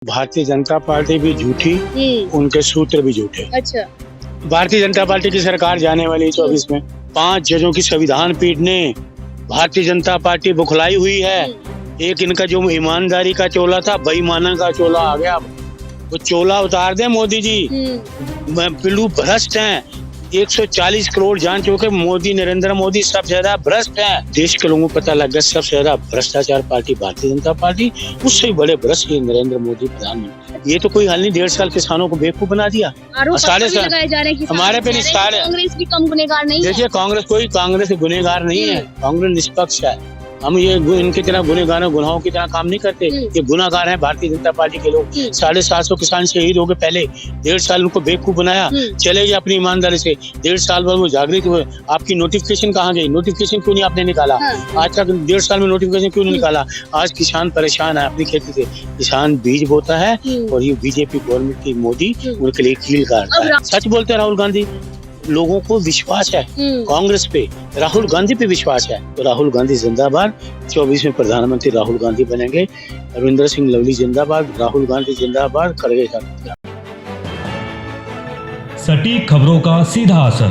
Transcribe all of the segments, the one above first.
Bharatiya Janata party भी झूठी, उनके सूत्र भी झूठे। अच्छा। भारतीय जनता पार्टी की सरकार जाने वाली है 24 में। 5 जजों की संविधान पीठ ने भारतीय जनता पार्टी बुखलाई हुई है। एक इनका जो ईमानदारी का चोला था, बेईमाना का चोला आ गया। वो चोला उतार दे मोदी जी। पिल्लू भ्रष्ट हैं। 140 करोड़ जान चुके मोदी, नरेंद्र मोदी सबसे ज्यादा भ्रष्ट है। देश के लोगों को पता लग गया सबसे ज्यादा भ्रष्टाचार पार्टी भारतीय जनता पार्टी, उससे भी बड़े भ्रष्ट नरेंद्र मोदी प्रधानमंत्री। ये तो कोई हल नहीं, 1.5 साल किसानों को बेवकूफ बना दिया। साढ़े लगाए जा रहे हैं हमारे पे निस्तार। कांग्रेस भी कम गुनहगार नहीं है। देखिए कांग्रेस गुनहगार नहीं है, कांग्रेस निष्पक्ष है। हम ये इनकी तरह गुनहगारों गुनाहों की तरह काम नहीं करते। ये गुनाहगार हैं भारतीय जनता पार्टी के लोग। 750 किसान शहीद हो गए पहले। 1.5 साल उनको बेवकूफ बनाया, चले गए अपनी ईमानदारी से। 1.5 साल बाद वो जागृत हुए। आपकी नोटिफिकेशन कहाँ गई? नोटिफिकेशन क्यों नहीं आपने निकाला? आज तक 1.5 साल में नोटिफिकेशन क्यों नहीं निकाला? आज किसान परेशान है अपनी खेती से। किसान बीज बोता है और ये बीजेपी गवर्नमेंट की मोदी उनके लिए कील काटता है। सच बोलते हैं राहुल गांधी। लोगों को विश्वास है कांग्रेस पे, राहुल गांधी पे विश्वास है, तो राहुल गांधी जिंदाबाद। 24 में प्रधानमंत्री राहुल गांधी बनेंगे। रविंद्र सिंह लवली जिंदाबाद, राहुल गांधी जिंदाबाद, खड़गे जिंदाबाद। सटीक खबरों का सीधा असर।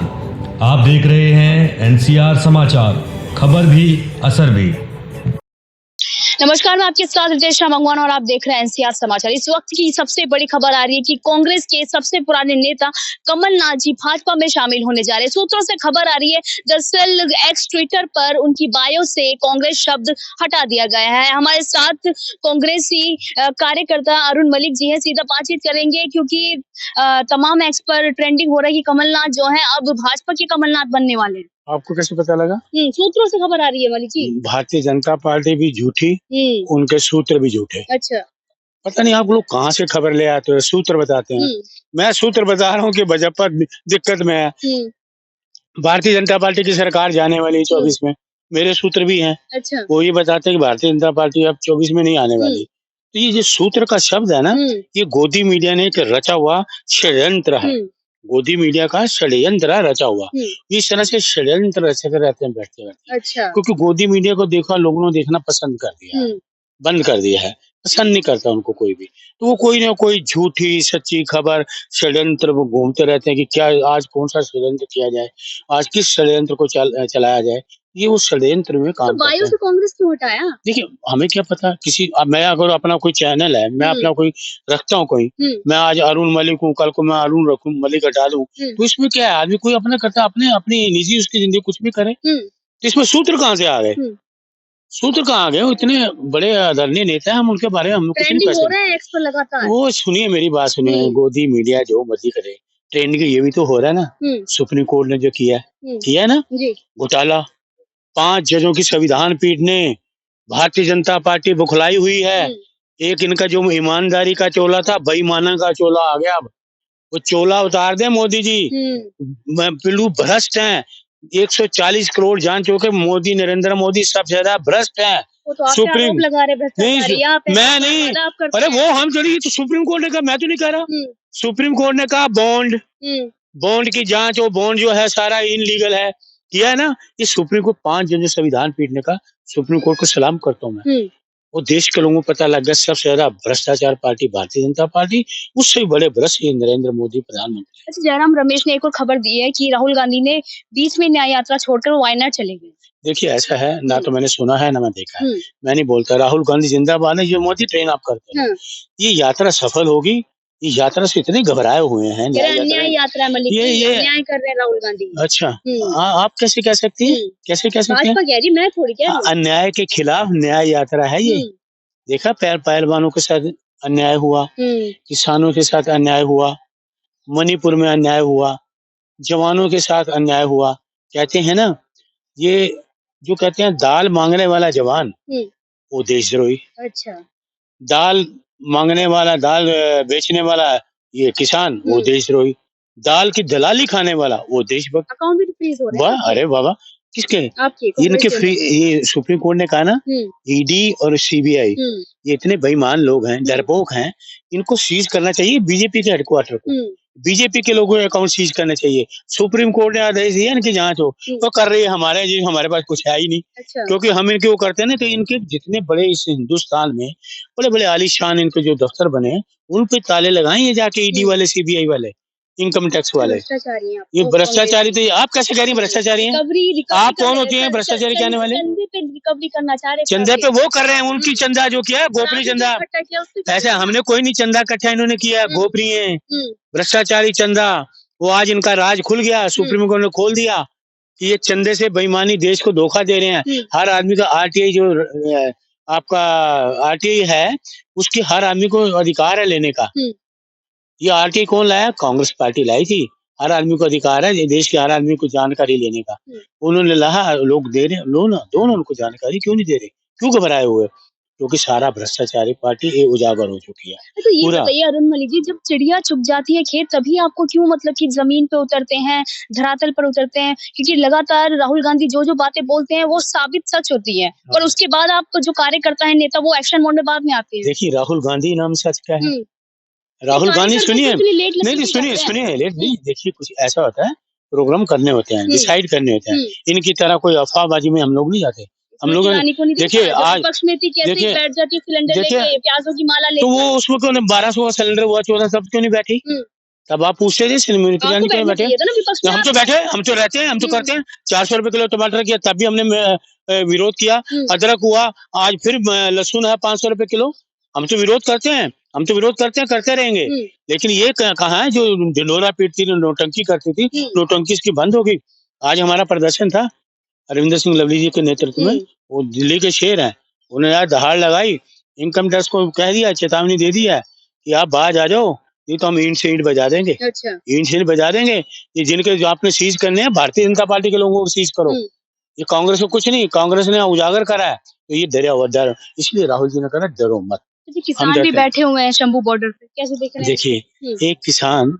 आप देख रहे हैं एनसीआर समाचार, खबर भी असर भी। नमस्कार, मैं आपके साथ रितेश मंगवान और आप देख रहे हैं एनसीआर समाचार। इस वक्त की सबसे बड़ी खबर आ रही है कि कांग्रेस के सबसे पुराने नेता कमलनाथ जी भाजपा में शामिल होने जा रहे हैं। सूत्रों से खबर आ रही है, दरअसल एक्स ट्विटर पर उनकी बायो से कांग्रेस शब्द हटा दिया गया है। हमारे साथ कांग्रेसी कार्यकर्ता अरुण मलिक जी हैं, सीधा बातचीत करेंगे क्योंकि तमाम एक्स पर ट्रेंडिंग हो रहा है कि कमलनाथ जो है अब भाजपा के कमलनाथ बनने वाले हैं। आपको कैसे पता लगा? सूत्रों से खबर आ रही है मलिक जी। भारतीय जनता पार्टी भी झूठी, उनके सूत्र भी झूठे। अच्छा। पता नहीं आप लोग कहाँ से खबर ले आते हो, सूत्र बताते हैं। मैं सूत्र बता रहा हूँ कि भाजपा दिक्कत में है। भारतीय जनता पार्टी की सरकार जाने वाली है 24 में। मेरे सूत्र भी हैं। अच्छा। वो ये बताते हैं कि भारतीय जनता पार्टी अब 24 में नहीं आने वाली। तो ये जो सूत्र का शब्द है ना, ये गोदी मीडिया ने एक रचा हुआ षड्यंत्र है। गोदी मीडिया का षड्यंत्र रचा हुआ। इस तरह से षड्यंत्र रचते रहते हैं बैठते बैठते। अच्छा। क्योंकि गोदी मीडिया को देखा लोगों ने देखना पसंद कर दिया है, बंद कर दिया है, पसंद नहीं करता उनको कोई भी। तो वो कोई ना कोई झूठी सच्ची खबर षड्यंत्र वो घूमते रहते हैं कि क्या आज कौन सा षड्यंत्र किया जाए, आज किस षड्यंत्र को चलाया जाए। ये उस षड्यंत्र में काम करते हैं। से कांग्रेस क्यों हटाया? देखिए हमें क्या पता, मैं अगर अपना कोई चैनल है, मैं अपना कोई रखता हूँ कोई, मैं आज अरुण मलिक हूँ, कल को मैं अरुण रखूँ मलिक हटा दूं, तो इसमें क्या है? आदमी कोई अपना करता, अपनी निजी उसकी जिंदगी कुछ भी करे। तो इसमें सूत्र कहाँ से आ गए? सूत्र कहाँ आ गए? वो इतने बड़े आदरणीय नेता है, हम उनके बारे में हम कुछ नहीं कर सकते। लगातार वो सुनिए मेरी बात सुनिए, गोदी मीडिया जो मर्जी करे, ट्रेंड ये भी तो हो रहा है ना। सुप्रीम कोर्ट ने जो किया है ना घोटाला, 5 जजों की संविधान पीठ ने भारतीय जनता पार्टी बुखलाई हुई है। एक इनका जो ईमानदारी का चोला था, बेईमाना का चोला आ गया। वो चोला उतार दे मोदी जी। पिल्लू भ्रष्ट हैं। 140 करोड़ जान चुके मोदी, नरेंद्र मोदी सबसे ज्यादा भ्रष्ट है। तो सुप्रीम लगा रहे नहीं, मैं नहीं, अरे वो हम चलिए, तो सुप्रीम कोर्ट ने कहा, मैं तो नहीं कह रहा। सुप्रीम कोर्ट ने कहा बॉन्ड की जांच, वो बॉन्ड जो है सारा इनलीगल है, किया है ना। इस सुप्रीम कोर्ट 5 जजों संविधान पीठ ने कहा, सुप्रीम कोर्ट को सलाम करता हूँ मैं। वो देश के लोगों को पता लग गया सबसे ज्यादा भ्रष्टाचार पार्टी भारतीय जनता पार्टी, उससे भी बड़े भ्रष्ट नरेंद्र मोदी प्रधानमंत्री। अच्छा, जयराम रमेश ने एक और खबर दी है कि राहुल गांधी ने बीच में न्याय यात्रा छोड़कर वायनाड चले गए। देखिए ऐसा है ना, तो मैंने सुना है ना मैं देखा है। मैं नहीं बोलता राहुल गांधी जिंदाबाद है, ये मोदी ट्रेन आप करते हैं। ये यात्रा सफल होगी। ये यात्रा से इतने घबराए हुए हैं। न्याय यात्रा मलिक, ये न्याय कर रहे हैं राहुल गांधी। अच्छा, आप कैसे कह सकती हैं? कैसे कह सकते हैं? मैं थोड़ी कह रही हूं। अन्याय के खिलाफ न्याय यात्रा है ये। देखा पहलवानों के साथ अन्याय हुआ, किसानों के साथ अन्याय हुआ, मणिपुर में अन्याय हुआ, जवानों के साथ अन्याय हुआ। कहते हैं ना, ये जो कहते हैं दाल मांगने वाला जवान वो देशद्रोही। अच्छा। दाल मांगने वाला, दाल बेचने वाला ये किसान वो देशद्रोही। दाल की दलाली खाने वाला वो देशभक्त। अकाउंट भी फ्रीज हो रहे हैं। अरे बाबा, किसके? आपके। इनके फ्री। ये सुप्रीम कोर्ट ने कहा ना, ईडी और सीबीआई ये इतने बेईमान लोग हैं, डरपोक हैं, इनको सीज करना चाहिए बीजेपी के हेडक्वार्टर को। बीजेपी के लोगों के अकाउंट सीज करने चाहिए। सुप्रीम कोर्ट ने आदेश दिया इनकी जांच हो, तो कर रही है हमारे जी, हमारे पास कुछ है ही नहीं। अच्छा। क्योंकि हम इनके वो करते हैं ना, तो इनके जितने बड़े इस हिंदुस्तान में बड़े बड़े आलीशान इनके जो दफ्तर बने हैं, उन पे ताले लगाएंगे जाके ईडी वाले, सीबीआई वाले, इनकम टैक्स वाले। भ्रष्टाचारी हैं आप ये तो भ्रष्टाचारी कांग्रेस तो आप कैसे कह रही हैं भ्रष्टाचारी हैं? रिकवरी आप कर कौन रहे होती हैं हैं, भ्रष्टाचारी कहने वाले? चंदे पे रिकवरी करना चाह रहे चंदा पे कांग्रेस। वो कर रहे हैं, उनकी चंदा जो किया है, गोपनीय चंदा। इकट्ठा किया उससे कर ऐसे रहे हैं। हमने कोई नहीं चंदा इकट्ठा इन्होंने किया है, गोपनीय है, भ्रष्टाचारी चंदा। वो आज इनका राज खुल गया, सुप्रीम कोर्ट ने खोल दिया कि ये चंदे से बेईमानी देश को धोखा दे रहे हैं। हर आदमी का आरटीआई जो आपका आरटीआई है, उसकी हर आदमी को अधिकार है लेने का। ये आरटीआई कौन लाया? कांग्रेस पार्टी लाई थी। हर आदमी को अधिकार है, ये देश के हर आदमी को जानकारी लेने का। उन्होंने कहा लोग दे रहे, लो ना, दो ना उनको जानकारी। क्यों नहीं दे रहे? क्यों घबराए हुए? क्योंकि सारा भ्रष्टाचारी पार्टी ये उजागर हो चुकी है। तो ये पूरा बताइए अरुण मलिक जी, जब चिड़िया चुग जाती है खेत, तभी आपको क्यों मतलब कि जमीन पे उतरते हैं, धरातल पर उतरते हैं? क्योंकि लगातार राहुल गांधी जो जो बातें बोलते हैं वो साबित सच होती है, पर उसके बाद आप जो कार्यकर्ता है, नेता, वो एक्शन मोड में बाद में आते हैं। देखिए, राहुल गांधी नाम सच क्या है? राहुल गांधी सुनिए, नहीं सुनिए सुनिए, लेट नहीं, देखिए कुछ ऐसा होता है, प्रोग्राम करने होते हैं, डिसाइड करने होते हैं। इनकी तरह कोई अफवाहबाजी में हम लोग नहीं जाते। हम लोग देखिए आज पक्ष में थी, कैसे देखिए बैठ जाती सिलेंडर लेके, प्याजों की माला लेके, तो वो उसमें क्यों 1200 का सिलेंडर हुआ, 14 सब क्यों नहीं बैठी? तब आप पूछते थे क्यों नहीं बैठे? हम तो बैठे, हम तो रहते हैं, हम तो करते हैं। 400 रुपए किलो टमाटर किया, तब भी हमने विरोध किया। अदरक हुआ, आज फिर लहसुन है 500 रुपए किलो। हम तो विरोध करते हैं, हम तो विरोध करते हैं, करते रहेंगे। लेकिन ये कहाँ है जो ढिंढोरा पीटती थी, नौटंकी करती थी, नौटंकी इसकी बंद होगी। आज हमारा प्रदर्शन था अरविंदर सिंह लवली जी के नेतृत्व में, वो दिल्ली के शेर हैं, उन्होंने यार दहाड़ लगाई, इनकम टैक्स को कह दिया, चेतावनी दे दिया कि आप बाहर आ जाओ, नहीं तो हम ईंट से ईंट बजा देंगे। अच्छा। ईंट से ईंट बजा देंगे। ये जिनके जो आपने सीज करने हैं, भारतीय जनता पार्टी के लोगों को सीज करो। ये कांग्रेस को कुछ नहीं, कांग्रेस ने उजागर करा है, तो ये डरा हुआ डर, इसलिए राहुल जी ने कहा डरो मत। किसान भी बैठे हुए हैं शंभू बॉर्डर पे, कैसे देख रहे हैं? देखिए, एक किसान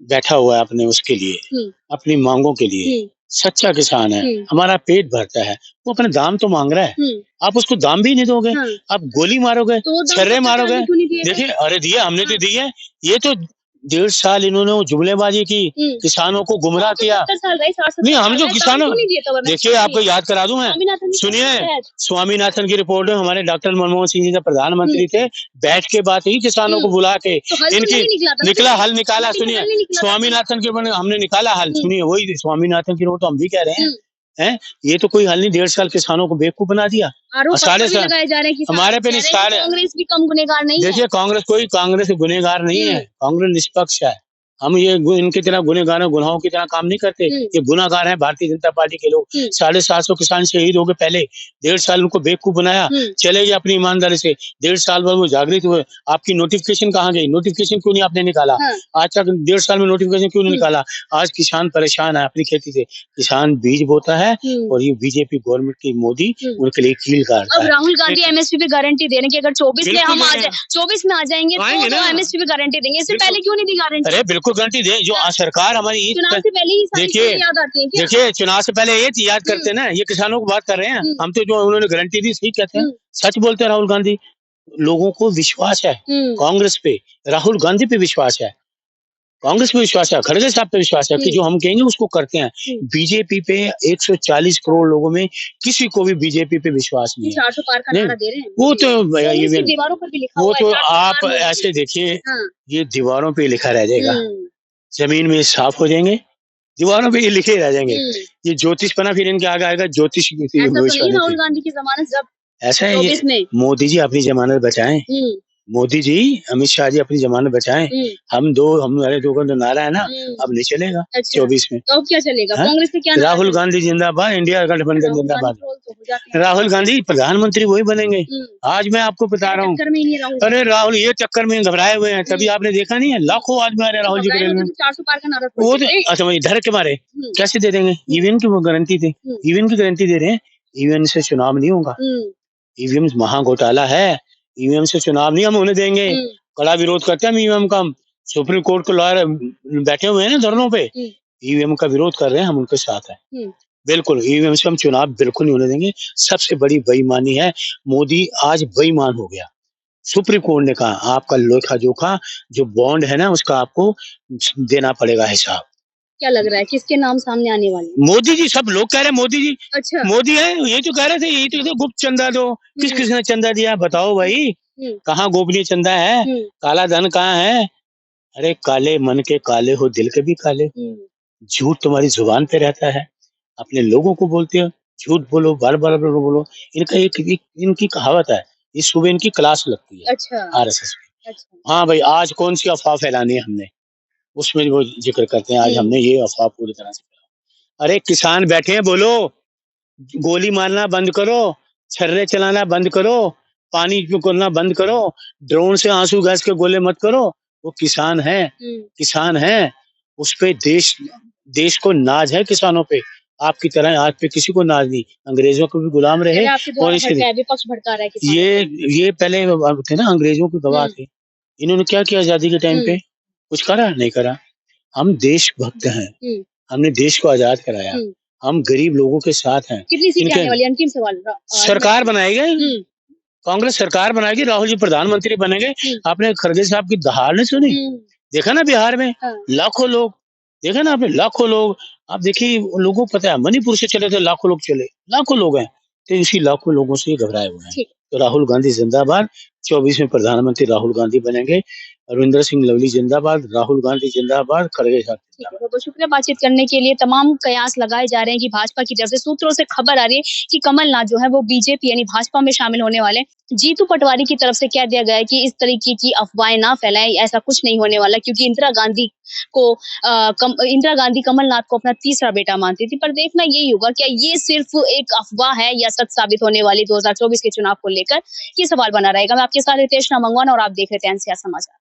बैठा हुआ है अपने उसके लिए, अपनी मांगों के लिए, सच्चा किसान है, हमारा पेट भरता है, वो अपने दाम तो मांग रहा है। आप उसको दाम भी नहीं दोगे, आप गोली मारोगे, छर्रे मारोगे। देखिए, अरे दिए, हमने तो दी है। ये तो 1.5 साल इन्होंने जुमलेबाजी की, किसानों को गुमराह किया। नहीं, हम जो किसानों, देखिए आपको याद करा दूं मैं, सुनिए, स्वामीनाथन की रिपोर्ट में हमारे डॉक्टर मनमोहन सिंह जी जब प्रधानमंत्री थे, बैठ के बात ही किसानों को बुला के इनकी निकला हल निकाला। सुनिए, स्वामीनाथन के हमने निकाला हल, सुनिए, वही स्वामीनाथन की रिपोर्ट तो हम भी कह रहे हैं। ये तो कोई हल नहीं, 1.5 साल किसानों को बेवकूफ बना दिया। साढ़े साल हमारे पे कांग्रेस भी कम गुनहगार नहीं है। देखिए, कांग्रेस गुनहगार नहीं है, कांग्रेस निष्पक्ष है। हम ये इनकी तरह गुनहगारों गुनाहों की तरह काम नहीं करते। ये गुनाहगार है भारतीय जनता पार्टी के लोग। 750 किसान शहीद हो गए पहले, 1.5 साल उनको बेवकूफ बनाया, चले गए अपनी ईमानदारी से। 1.5 साल बाद वो जागृत हुए। आपकी नोटिफिकेशन कहाँ गई? नोटिफिकेशन क्यों नहीं आपने निकाला? आज तक 1.5 साल में नोटिफिकेशन क्यों नहीं निकाला? आज किसान परेशान है अपनी खेती से। किसान बीज बोता है और ये बीजेपी गवर्नमेंट की मोदी उनके लिए कील काटता है। राहुल गांधी एमएसपी पे गारंटी दे रहे हैं कि अगर 24 में हम 24 में आ जाएंगे तो एमएसपी पे गारंटी देंगे। इससे पहले क्यों नहीं दी गारंटी? अरे बिल्कुल गारंटी दे, जो सरकार हमारी चुनाव से पहले ही याद आती है क्या? देखिए, चुनाव से पहले ये याद करते ना, ये किसानों को बात कर रहे हैं हम, तो जो उन्होंने गारंटी दी सही कहते हैं, सच बोलते हैं राहुल गांधी। लोगों को विश्वास है कांग्रेस पे, राहुल गांधी पे विश्वास है, कांग्रेस पे विश्वास है, खड़गे साहब पे विश्वास है कि जो हम कहेंगे उसको करते हैं। बीजेपी पे 140 करोड़ लोगों में किसी को भी बीजेपी पे विश्वास नहीं है। 400 पार का नारा दे रहे हैं। वो तो दीवारों पर भी लिखा वो हुआ है, तो आप ऐसे देखिए, ये दीवारों पे लिखा रह जाएगा, जमीन में साफ हो जाएंगे, दीवारों पे ये लिखे रह जाएंगे। ये ज्योतिष पना फिर इनके आगे आएगा, ज्योतिष राहुल गांधी की जमानत जब ऐसा है। मोदी जी अपनी जमानत बचाएं, मोदी जी, अमित शाह जी अपनी जमानत बचाएं। हमारे दो का जो नारा है ना, अब नहीं चलेगा। 24 में तो अब क्या चलेगा? कांग्रेस से क्या? राहुल गांधी जिंदाबाद, इंडिया गठबंधन जिंदाबाद। राहुल गांधी प्रधानमंत्री वही बनेंगे। आज मैं आपको बता रहा हूँ। अरे राहुल ये चक्कर में घबराए हुए हैं, तभी आपने देखा नहीं है, लाखों आदमी आ रहे राहुल जी के रेल में। 400 पार का नारा वो अच्छा वही धर के मारे कैसे दे देंगे? ईवीएम की वो गारंटी थी, ईवीएम की गारंटी दे रहे हैं। ईवीएम से चुनाव नहीं होगा, ईवीएम महा घोटाला है, ईवीएम से चुनाव नहीं हम होने देंगे। कड़ा विरोध करते हैं हम ईवीएम का। सुप्रीम कोर्ट के लॉयर बैठे हुए हैं ना धरनों पे, ईवीएम का विरोध कर रहे हैं, हम उनके साथ हैं। बिल्कुल ईवीएम से हम चुनाव बिल्कुल नहीं होने देंगे। सबसे बड़ी बेईमानी है, मोदी आज बेईमान हो गया। सुप्रीम कोर्ट ने कहा आपका लेखा जोखा जो बॉन्ड है ना उसका आपको देना पड़ेगा हिसाब। क्या लग रहा है किसके नाम सामने आने वाले हैं? मोदी जी, सब लोग कह रहे हैं मोदी जी। अच्छा। मोदी है, ये तो कह रहे थे, यही तो गुप्त चंदा दो। किसने चंदा दिया बताओ भाई। कहाँ गोपनीय चंदा है? काला धन कहाँ है? अरे काले मन के काले हो, दिल के भी काले। झूठ तुम्हारी जुबान पे रहता है, अपने लोगों को बोलते हो झूठ बोलो, बार बार बोलो। इनका इनकी कहावत है, ये सुबह इनकी क्लास लगती है। अच्छा। आरएसएस में। अच्छा। हाँ भाई, आज कौन सी अफवाह फैलानी है हमने, उसमें वो जिक्र करते हैं आज हमने ये अफवाह पूरी तरह से। अरे किसान बैठे हैं, बोलो, गोली मारना बंद करो, छर्रे चलाना बंद करो, पानी करना बंद करो, ड्रोन से आंसू गैस के गोले मत करो। वो किसान है, किसान है, उस पे देश को नाज है किसानों पे। आपकी तरह आज पे किसी को नाज नहीं, अंग्रेजों को भी गुलाम रहे। और विपक्ष भड़का रहा है किसानों पे। ये पहले थे ना, अंग्रेजों के गवाह थे। इन्होंने क्या किया आजादी के टाइम पे? कुछ करा नहीं करा। हम देशभक्त हैं, हमने देश को आजाद कराया, हम गरीब लोगों के साथ हैं। कितनी सीटें आने वाली? अंतिम सवाल। सरकार बनाएगी, कांग्रेस सरकार बनाएगी, राहुल जी प्रधानमंत्री बनेंगे। आपने खड़गे साहब की दहाड़ नहीं सुनी? देखा ना बिहार में लाखों लोग, देखा ना आपने लाखों लोग। आप देखिए लोगों को पता है मणिपुर से चले थे लाखों लोग चले, लाखों लोग हैं, तो इसी लाखों लोगों से घबराए हुए हैं। तो राहुल गांधी जिंदाबाद, 24 में प्रधानमंत्री राहुल गांधी बनेंगे। अरविंदर सिंह लवली जिंदाबाद, राहुल गांधी जिंदाबाद, खड़गे साहब जिंदाबाद। बहुत शुक्रिया बातचीत करने के लिए। तमाम कयास लगाए जा रहे हैं कि भाजपा की तरफ से सूत्रों से खबर आ रही है कि कमलनाथ जो है वो बीजेपी यानी भाजपा में शामिल होने वाले। जीतू पटवारी की तरफ से कह दिया गया है कि इस तरीके की अफवाहें ना फैलाएं, ऐसा कुछ नहीं होने वाला, क्योंकि इंदिरा गांधी कमलनाथ को अपना तीसरा बेटा मानती थी। पर देखना यही होगा क्या ये सिर्फ एक अफवाह है या सच साबित होने वाली 2024 के चुनाव को लेकर, ये सवाल बना रहेगा। मैं आपके साथ रितेश नामंगवान और आप देख रहे थे एनसीआर समाचार।